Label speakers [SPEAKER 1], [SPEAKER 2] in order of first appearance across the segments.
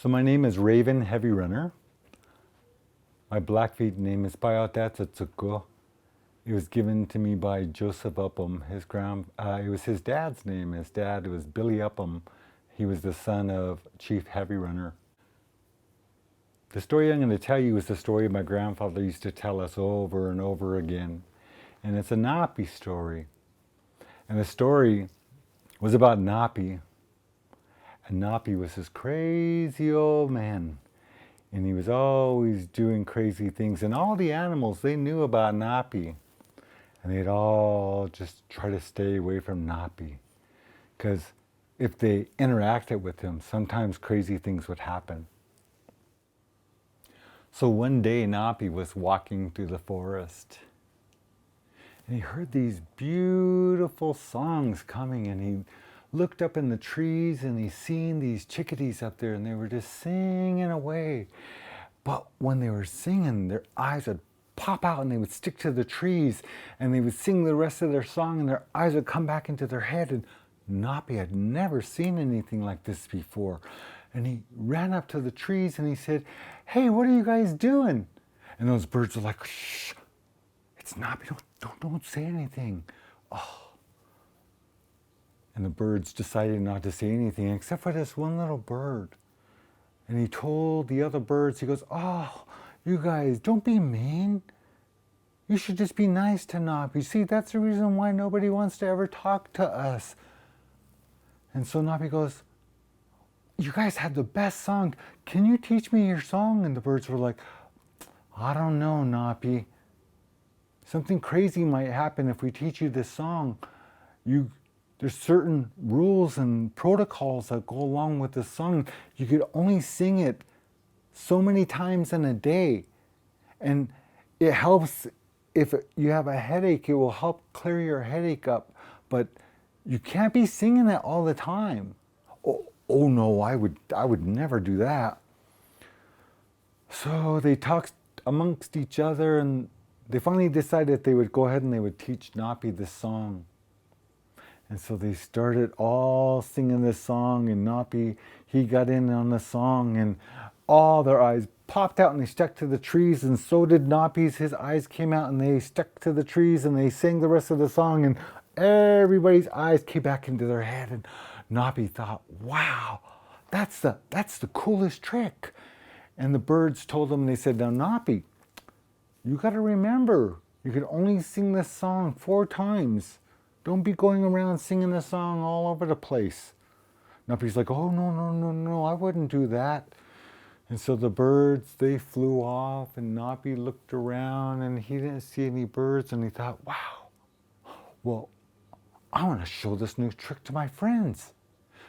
[SPEAKER 1] So my name is Raven Heavy Runner. My Blackfeet name is Coyote. It was given to me by Joseph Upham. It was his dad's name. His dad was Billy Upham. He was the son of Chief Heavy Runner. The story I'm going to tell you is the story my grandfather used to tell us over and over again. And it's a Napi story. And the story was about Napi. And Napi was this crazy old man. And he was always doing crazy things. And all the animals, they knew about Napi. And they'd all just try to stay away from Napi. Because if they interacted with him, sometimes crazy things would happen. So one day Napi was walking through the forest. And he heard these beautiful songs coming, and he looked up in the trees and he seen these chickadees up there, and they were just singing away. But when they were singing, their eyes would pop out and they would stick to the trees, and they would sing the rest of their song and their eyes would come back into their head. And Napi had never seen anything like this before. And he ran up to the trees and he said, "Hey, what are you guys doing?" And those birds were like, "Shh, it's Napi, don't say anything." Oh. And the birds decided not to say anything except for this one little bird. And he told the other birds, he goes, "Oh, you guys, don't be mean. You should just be nice to Napi. See, that's the reason why nobody wants to ever talk to us." And so Napi goes, "You guys have the best song. Can you teach me your song?" And the birds were like, "I don't know, Napi. Something crazy might happen if we teach you this song. There's certain rules and protocols that go along with this song. You could only sing it so many times in a day. And it helps if you have a headache, it will help clear your headache up. But you can't be singing it all the time." Oh no, I would never do that. So they talked amongst each other, and they finally decided they would go ahead and they would teach Napi this song. And so they started all singing this song, and Napi, he got in on the song, and all their eyes popped out and they stuck to the trees, and so did Napi's. His eyes came out and they stuck to the trees, and they sang the rest of the song, and everybody's eyes came back into their head. And Napi thought, "Wow, that's the coolest trick." And the birds told him, they said, "Now Napi, you got to remember, you can only sing this song 4 times. Don't be going around singing the song all over the place." Napi's like, "Oh, no, I wouldn't do that." And so the birds, they flew off, and Napi looked around and he didn't see any birds, and he thought, "Wow, well, I want to show this new trick to my friends."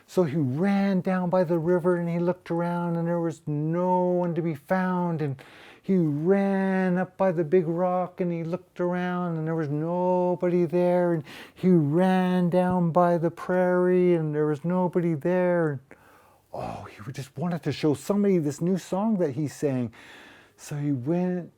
[SPEAKER 1] So he ran down by the river and he looked around, and there was no one to be found. And he ran up by the big rock and he looked around, and there was nobody there. And he ran down by the prairie and there was nobody there. And oh, he just wanted to show somebody this new song that he sang. So he went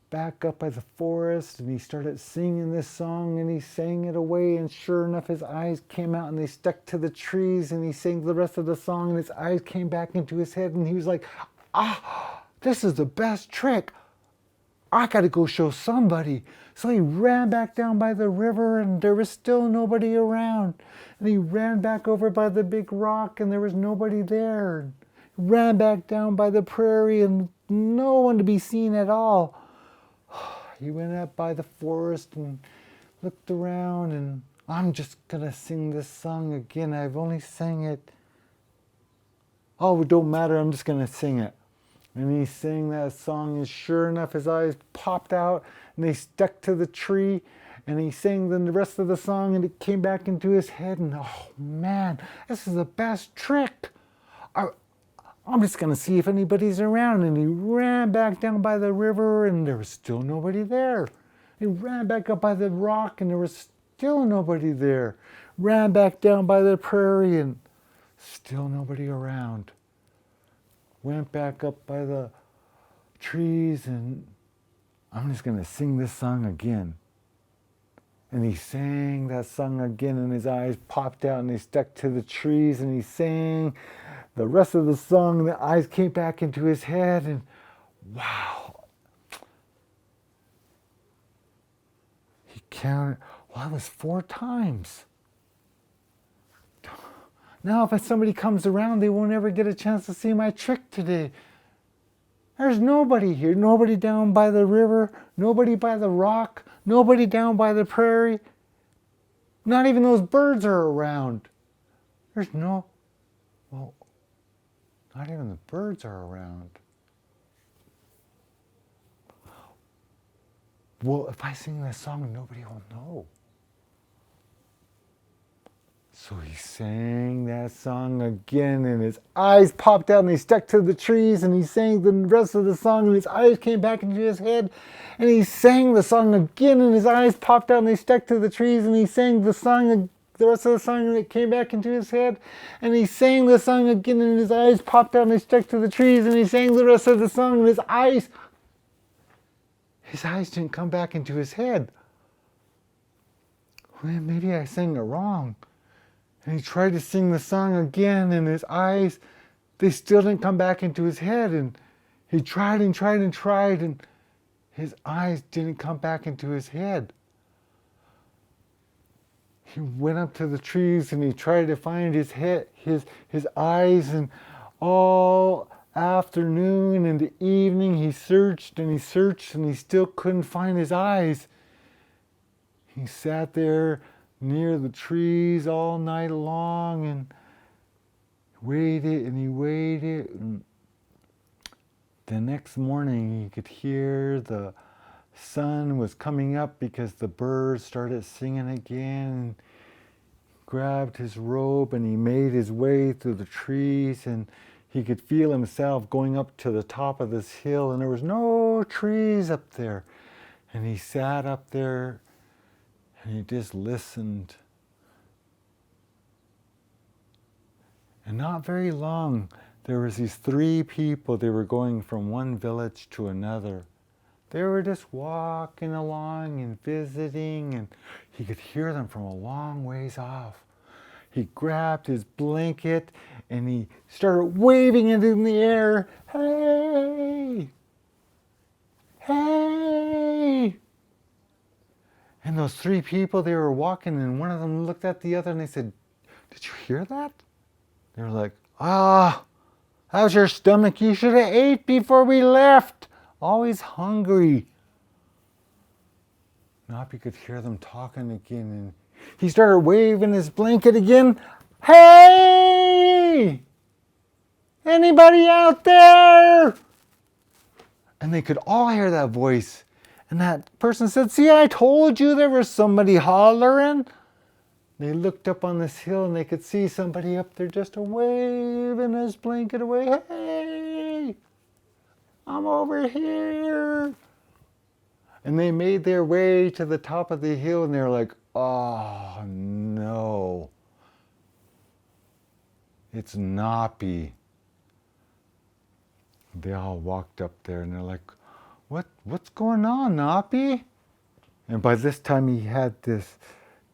[SPEAKER 1] back up by the forest and he started singing this song, and he sang it away, and sure enough his eyes came out and they stuck to the trees, and he sang the rest of the song and his eyes came back into his head, and he was like, "This is the best trick. I gotta go show somebody." So he ran back down by the river, and there was still nobody around. And he ran back over by the big rock, and there was nobody there. He ran back down by the prairie, and no one to be seen at all. He went up by the forest and looked around, and I'm just gonna sing this song again. I've only sang it. Oh, it don't matter, I'm just gonna sing it. And he sang that song, and sure enough his eyes popped out and they stuck to the tree, and he sang the rest of the song, and it came back into his head, and oh man, this is the best trick. I'm just going to see if anybody's around. And he ran back down by the river, and there was still nobody there. He ran back up by the rock, and there was still nobody there. Ran back down by the prairie, and still nobody around. Went back up by the trees, and I'm just going to sing this song again. And he sang that song again, and his eyes popped out and they stuck to the trees, and he sang the rest of the song, the eyes came back into his head, and wow. He counted, well, that was 4 times. Now if somebody comes around, they won't ever get a chance to see my trick today. There's nobody here, nobody down by the river, nobody by the rock, nobody down by the prairie. Not even those birds are around. There's no, well, not even the birds are around. Well, if I sing this song, nobody will know. So he sang that song again, and his eyes popped out and they stuck to the trees, and he sang the rest of the song, and his eyes came back into his head, and he sang the song again, and his eyes popped out and they stuck to the trees, and he sang the song, the rest of the song, and it came back into his head, and he sang the song again, and his eyes popped out and they stuck to the trees, and he sang the rest of the song, and his eyes didn't come back into his head. Well, maybe I sang it wrong. And he tried to sing the song again, and his eyes, they still didn't come back into his head. And he tried and tried and tried, and his eyes didn't come back into his head. He went up to the trees and he tried to find his head, his eyes, and all afternoon and the evening he searched and he searched, and he still couldn't find his eyes. He sat there near the trees all night long and waited and he waited. And the next morning he could hear the sun was coming up because the birds started singing again. He grabbed his robe and he made his way through the trees, and he could feel himself going up to the top of this hill, and there was no trees up there. And he sat up there and he just listened. And not very long, there was these 3 people. They were going from one village to another. They were just walking along and visiting, and he could hear them from a long ways off. He grabbed his blanket and he started waving it in the air. Hey! Hey! And those 3 people, they were walking, and one of them looked at the other and they said, "Did you hear that?" They were like, how's your stomach? You should have ate before we left. Always hungry. Napi could hear them talking again, and he started waving his blanket again. Hey! Anybody out there? And they could all hear that voice. And that person said, "See, I told you there was somebody hollering." They looked up on this hill and they could see somebody up there just waving his blanket away. "Hey, I'm over here." And they made their way to the top of the hill, and they're like, "Oh no, it's Napi." They all walked up there and they're like, What's going on, Napi?" And by this time he had this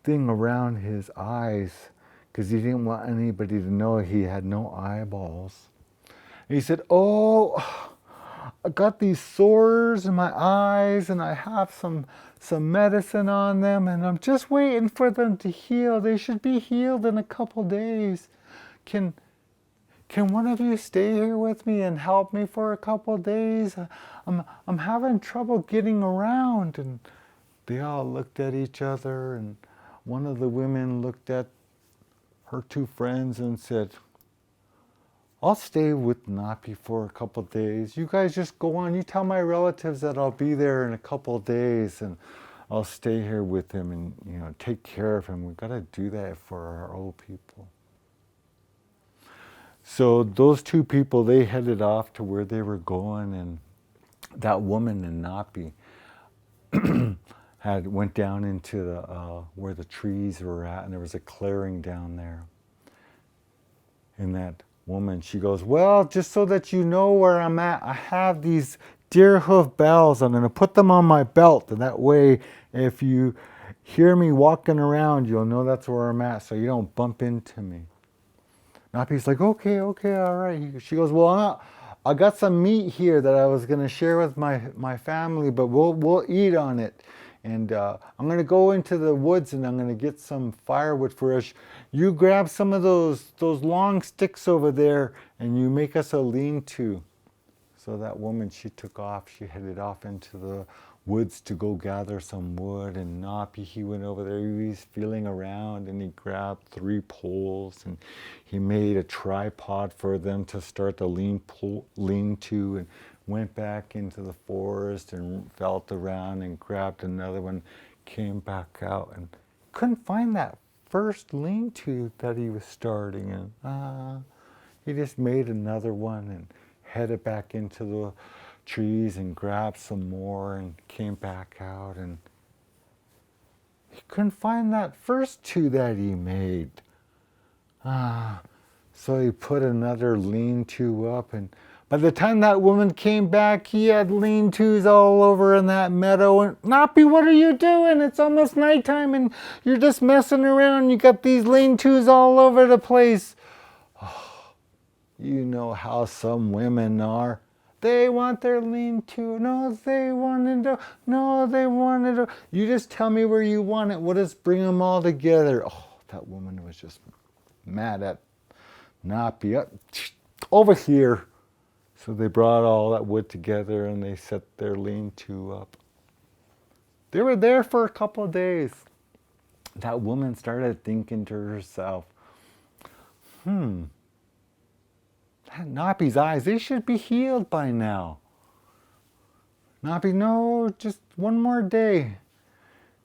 [SPEAKER 1] thing around his eyes because he didn't want anybody to know he had no eyeballs. And he said, "Oh, I got these sores in my eyes, and I have some medicine on them, and I'm just waiting for them to heal. They should be healed in a couple days. Can one of you stay here with me and help me for a couple days? I'm having trouble getting around." And they all looked at each other, and one of the women looked at her 2 friends and said, "I'll stay with Napi for a couple days. You guys just go on. You tell my relatives that I'll be there in a couple days, and I'll stay here with him and take care of him. We've got to do that for our old people." So those 2 people, they headed off to where they were going, and that woman and Napi went down into the where the trees were at, and there was a clearing down there. And that woman, she goes, "Well, just so that you know where I'm at, I have these deer hoof bells. I'm going to put them on my belt, and that way if you hear me walking around, you'll know that's where I'm at, so you don't bump into me." Napi's like, okay, all right. She goes, well, I got some meat here that I was gonna share with my family, but we'll eat on it. And I'm gonna go into the woods and I'm gonna get some firewood for us. You grab some of those long sticks over there and you make us a lean-to. So that woman, she took off. She headed off into the woods to go gather some wood. And Napi, he went over there. He was feeling around and he grabbed 3 poles and he made a tripod for them to start the lean-to, and went back into the forest and felt around and grabbed another one, came back out and couldn't find that first lean-to that he was starting in. He just made another one and headed back into the trees and grabbed some more and came back out, and he couldn't find that first 2 that he made. So he put another lean-to up, and by the time that woman came back, he had lean-tos all over in that meadow. And Napi, what are you doing? It's almost nighttime and you're just messing around. You got these lean-tos all over the place. You know how some women are. They want their lean-to. No, they wanted to. No, they wanted to. You just tell me where you want it. We'll just bring them all together. Oh, that woman was just mad at Napi. Over here. So they brought all that wood together and they set their lean-to up. They were there for a couple of days. That woman started thinking to herself, Napi's eyes, they should be healed by now. Napi, no, just one more day.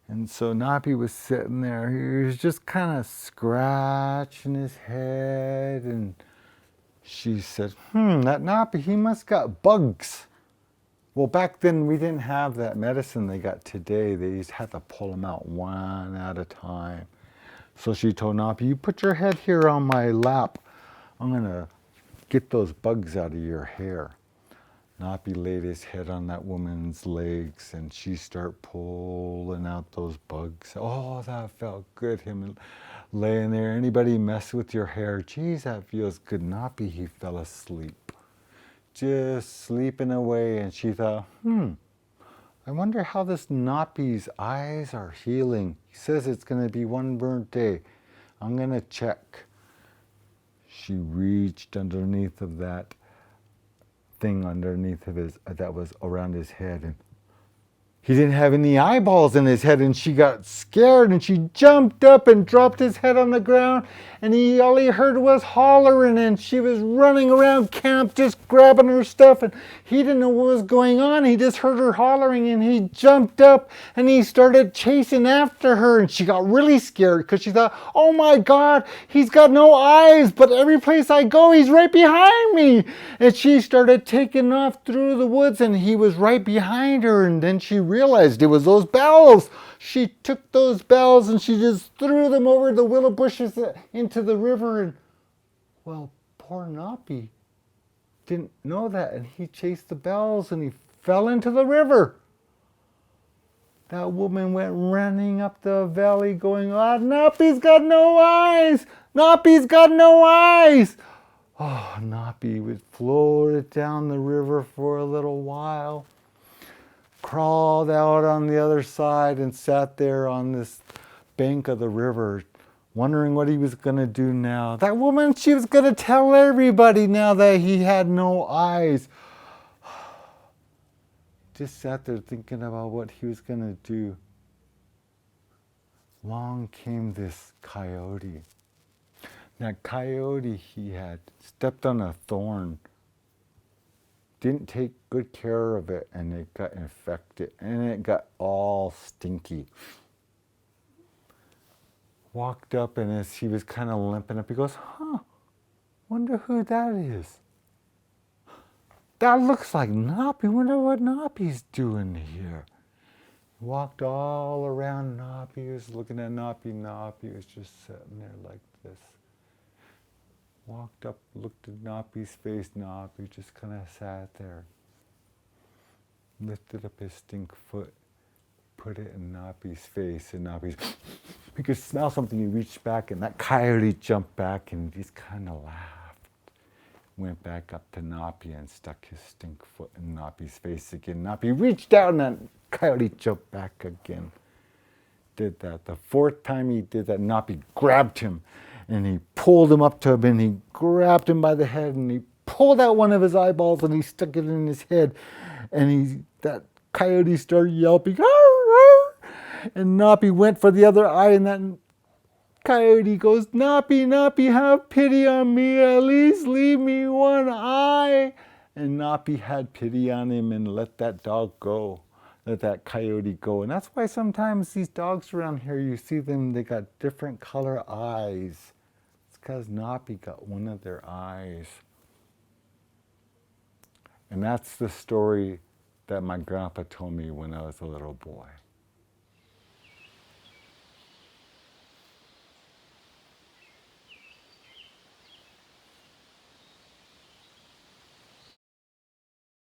[SPEAKER 1] And so Napi was sitting there. He was just kind of scratching his head. And she said, that Napi, he must got bugs. Well, back then we didn't have that medicine they got today. They just had to pull them out one at a time. So she told Napi, you put your head here on my lap. I'm going to get those bugs out of your hair. Napi laid his head on that woman's legs and she started pulling out those bugs. Oh, that felt good, him laying there. Anybody mess with your hair? Geez, that feels good. Napi, he fell asleep. Just sleeping away, and she thought, I wonder how this Napi's eyes are healing. He says it's going to be one burnt day. I'm going to check. She reached underneath of that thing underneath of his, that was around his head, and he didn't have any eyeballs in his head, and she got scared and she jumped up and dropped his head on the ground, and all he heard was hollering, and she was running around camp just grabbing her stuff, and he didn't know what was going on. He just heard her hollering and he jumped up and he started chasing after her, and she got really scared because she thought, oh my God, he's got no eyes, but every place I go he's right behind me. And she started taking off through the woods and he was right behind her, and then she realized it was those bells. She took those bells and she just threw them over the willow bushes into the river, and well, poor Napi didn't know that, and he chased the bells and he fell into the river. That woman went running up the valley going, Napi's got no eyes! Napi's got no eyes! Oh, Napi would float down the river for a little while, crawled out on the other side and sat there on this bank of the river, wondering what he was going to do now. That woman, she was going to tell everybody now that he had no eyes. Just sat there thinking about what he was going to do. Along came this coyote. That coyote, he had stepped on a thorn, didn't take good care of it, and it got infected, and it got all stinky. Walked up, and as he was kind of limping up, he goes, wonder who that is. That looks like Napi. Wonder what Napi's doing here. He walked all around Napi. He was looking at Napi. Napi was just sitting there like this. Walked up, looked at Napi's face. Napi just kind of sat there. Lifted up his stink foot, put it in Napi's face, and Napi's he could smell something. He reached back, and that coyote jumped back, and he just kind of laughed. Went back up to Napi and stuck his stink foot in Napi's face again. Napi reached down, and that coyote jumped back again. Did that. The fourth time he did that, Napi grabbed him, and he pulled him up to him, and he grabbed him by the head, and he pulled out one of his eyeballs, and he stuck it in his head, and that coyote started yelping, "Arr, arr!" And Napi went for the other eye, and that coyote goes, "Napi, Napi, have pity on me, at least leave me one eye." And Napi had pity on him and let that dog go, let that coyote go. And that's why sometimes these dogs around here, you see them, they got different color eyes. It's because Napi got one of their eyes. And that's the story that my grandpa told me when I was a little boy.